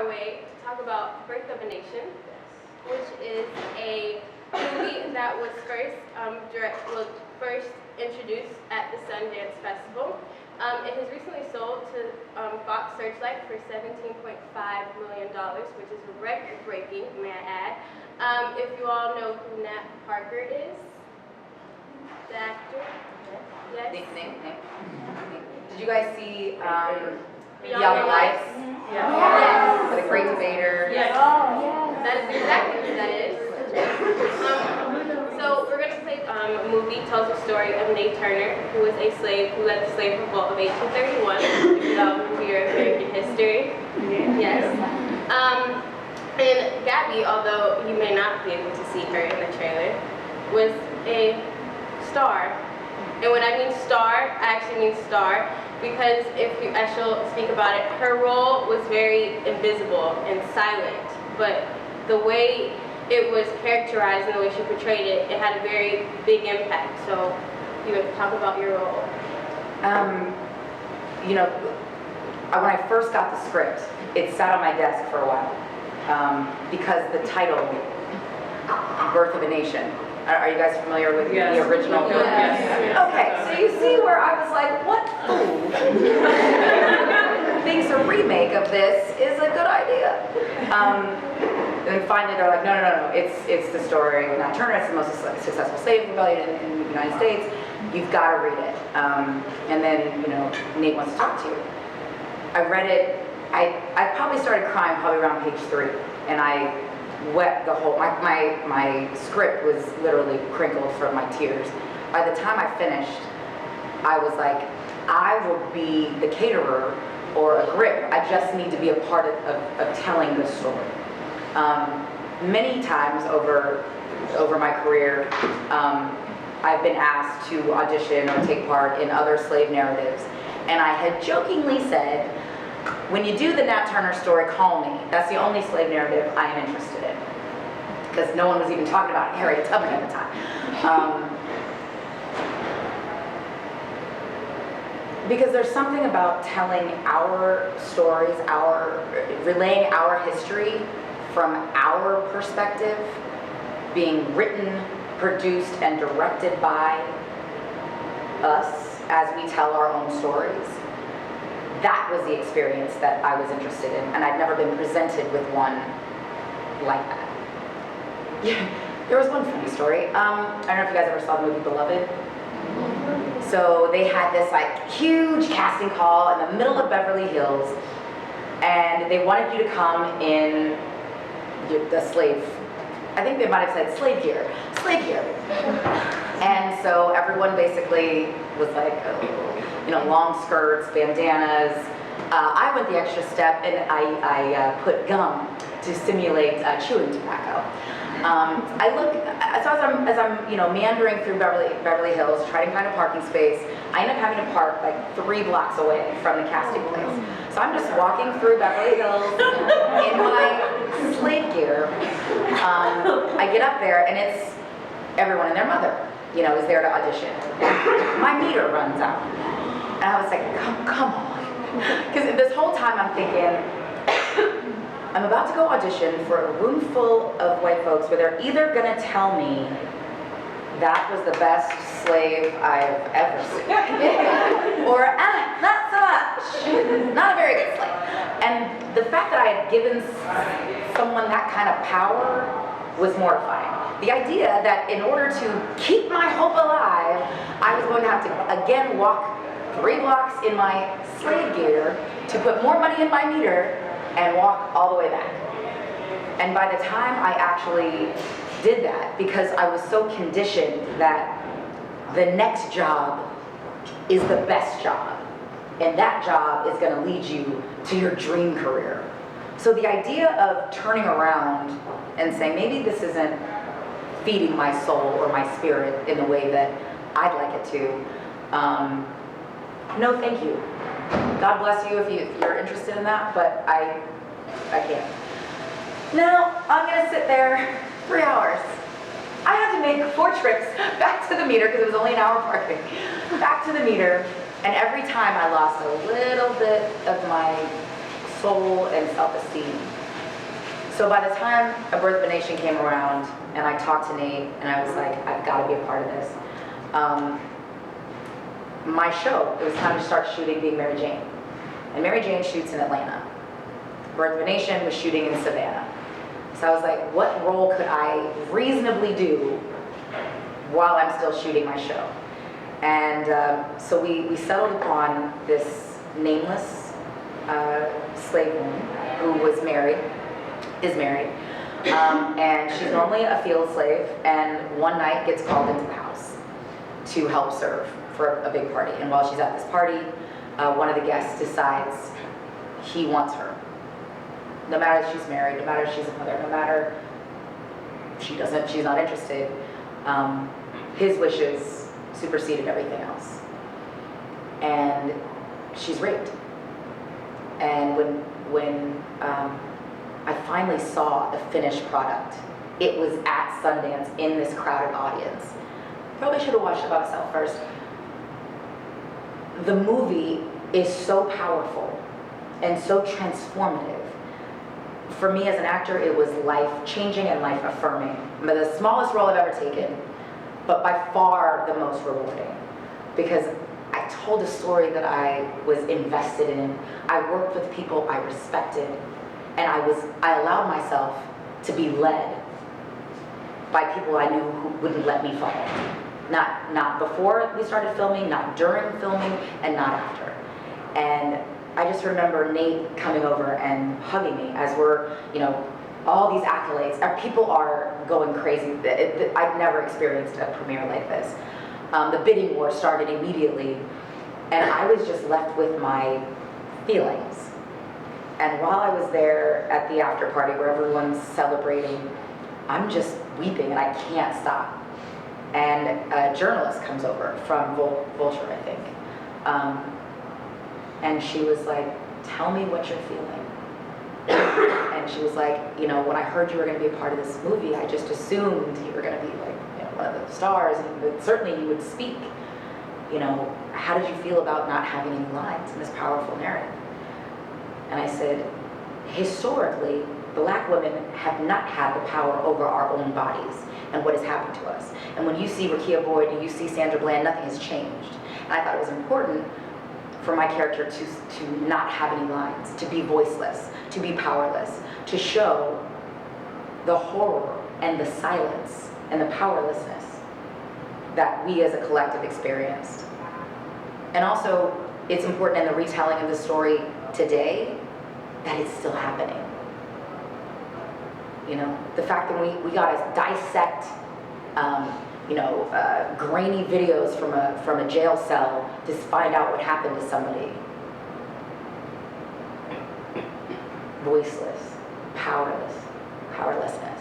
Wade to talk about Birth of a Nation, which is a movie that was first introduced at the Sundance Festival. It has recently sold to Fox Searchlight for $17.5 million, which is record-breaking, may I add. If you all know who Nat Parker is, the actor. Yes. Name. Did you guys see Beyond the Lights? Yes. The great debater. Yes. Oh, yes. That is exactly who that is. So we're going to play a movie tells the story of Nate Turner, who was a slave who led the slave revolt of 1831. If you all remember your American history. Yes. And Gabby, although you may not be able to see her in the trailer, was a star. And when I mean star, I actually mean star, because I shall speak about it, her role was very invisible and silent, but the way it was characterized and the way she portrayed it, it had a very big impact. So you would talk about your role. When I first got the script, it sat on my desk for a while because the title, Birth of a Nation. Are you guys familiar with the original film? Yes. Okay, so you see where I was like, what fool thinks a remake of this is a good idea? And finally they're like, no, it's the story of Nat Turner. It's the most successful slave rebellion in the United States. You've got to read it. And then, Nate wants to talk to you. I read it. I probably started crying probably around page 3, and I wept the whole, my script was literally crinkled from my tears. By the time I finished, I was like, I will be the caterer or a grip. I just need to be a part of telling this story. Many times over my career, I've been asked to audition or take part in other slave narratives, and I had jokingly said, when you do the Nat Turner story, call me. That's the only slave narrative I am interested in. Because no one was even talking about Harriet Tubman at the time. Because there's something about telling our stories, relaying our history from our perspective, being written, produced, and directed by us as we tell our own stories. That was the experience that I was interested in, and I'd never been presented with one like that. Yeah, there was one funny story. I don't know if you guys ever saw the movie Beloved. So they had this huge casting call in the middle of Beverly Hills, and they wanted you to come in the slave, I think they might have said slave gear. And so everyone basically was like, long skirts, bandanas. I went the extra step, and I put gum to simulate chewing tobacco. As I'm meandering through Beverly Hills, trying to find a parking space, I end up having to park 3 blocks away from the casting place. So I'm just walking through Beverly Hills in my slave gear. I get up there, and it's everyone and their mother, is there to audition. My meter runs out. And I was like, come on. Because this whole time I'm thinking, I'm about to go audition for a room full of white folks where they're either going to tell me that was the best slave I've ever seen, or not so much, not a very good slave. And the fact that I had given someone that kind of power was mortifying. The idea that in order to keep my hope alive, I was going to have to again walk 3 blocks in my slave gear to put more money in my meter and walk all the way back. And by the time I actually did that, because I was so conditioned that the next job is the best job, and that job is going to lead you to your dream career. So the idea of turning around and saying, maybe this isn't feeding my soul or my spirit in the way that I'd like it to, no thank you. God bless you if you're interested in that, but I can't. Now, I'm going to sit there 3 hours. I had to make 4 trips back to the meter, because it was only an hour parking, back to the meter, and every time I lost a little bit of my soul and self-esteem. So by the time A Birth of a Nation came around and I talked to Nate and I was like, I've got to be a part of this. My show, it was time to start shooting Being Mary Jane. And Mary Jane shoots in Atlanta. Birth of a Nation was shooting in Savannah. So I was like, what role could I reasonably do while I'm still shooting my show? And so we settled upon this nameless slave woman who was married, is married, and she's normally a field slave, and one night gets called into the house to help serve for a big party. And while she's at this party, one of the guests decides he wants her. No matter if she's married, no matter if she's a mother, no matter she's not interested, his wishes superseded everything else. And she's raped. And when I finally saw the finished product, it was at Sundance in this crowded audience. Probably should have watched it by myself first. The movie is so powerful and so transformative. For me as an actor, it was life-changing and life-affirming. The smallest role I've ever taken, but by far the most rewarding. Because I told a story that I was invested in. I worked with people I respected, and I allowed myself to be led by people I knew who wouldn't let me follow. Not before we started filming, not during filming, and not after. And I just remember Nate coming over and hugging me as we're, all these accolades. People are going crazy. I've never experienced a premiere like this. The bidding war started immediately, and I was just left with my feelings. And while I was there at the after party where everyone's celebrating, I'm just weeping and I can't stop. And a journalist comes over from Vulture, I think. And she was like, tell me what you're feeling. And she was like, when I heard you were going to be a part of this movie, I just assumed you were going to be like, one of the stars, and certainly you would speak. How did you feel about not having any lines in this powerful narrative? And I said, historically, Black women have not had the power over our own bodies and what has happened to us. And when you see Rakia Boyd and you see Sandra Bland, nothing has changed. And I thought it was important for my character to not have any lines, to be voiceless, to be powerless, to show the horror and the silence and the powerlessness that we as a collective experienced. And also, it's important in the retelling of the story today that it's still happening. The fact that we got to dissect grainy videos from a jail cell to find out what happened to somebody. Voiceless, powerlessness.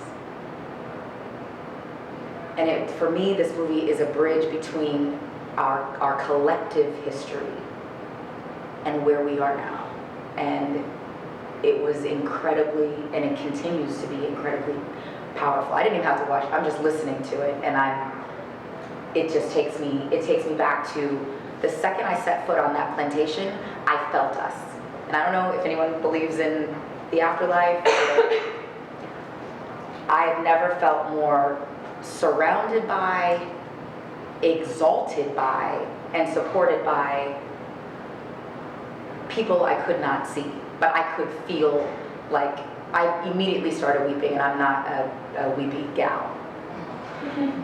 And for me, this movie is a bridge between our collective history and where we are now. And it was incredibly, and it continues to be incredibly powerful. I didn't even have to watch, I'm just listening to it, and it takes me back to the second I set foot on that plantation, I felt us. And I don't know if anyone believes in the afterlife. I've never felt more surrounded by, exalted by, and supported by people I could not see, but I could feel like I immediately started weeping, and I'm not a weepy gal.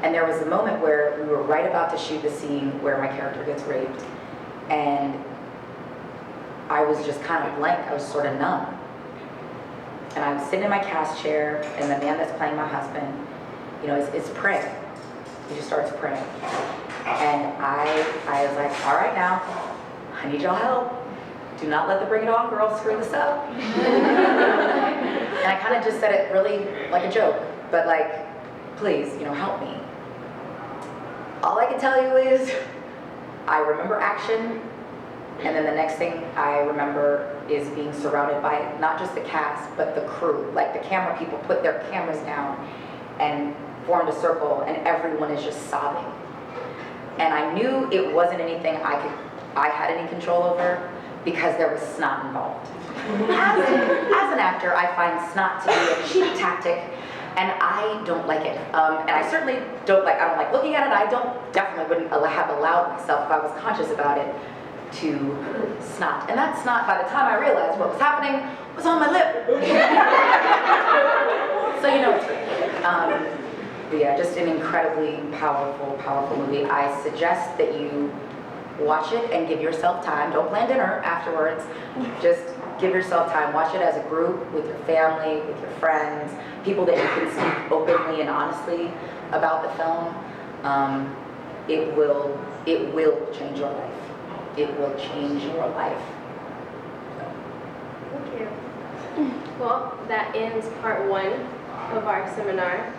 And there was a moment where we were right about to shoot the scene where my character gets raped, and I was just kind of blank. I was sort of numb. And I'm sitting in my cast chair, and the man that's playing my husband, is praying. He just starts praying. And I was like, all right now, I need y'all help. Do not let the Bring It On girls screw this up. And I kind of just said it really like a joke, but like, please, help me. All I can tell you is, I remember action, and then the next thing I remember is being surrounded by not just the cast, but the crew. Like the camera people put their cameras down and formed a circle, and everyone is just sobbing. And I knew it wasn't anything I had any control over, because there was snot involved. As an actor, I find snot to be a cheap tactic, and I don't like it. And I certainly don't like looking at it. Definitely wouldn't have allowed myself, if I was conscious about it, to snot. And that snot, by the time I realized what was happening, was on my lip. So you know it's great. But yeah, just an incredibly powerful, powerful movie. I suggest that you watch it and give yourself time. Don't plan dinner afterwards. Just give yourself time. Watch it as a group, with your family, with your friends, people that you can speak openly and honestly about the film. It will change your life. It will change your life. Thank you. Well, that ends part 1 of our seminar.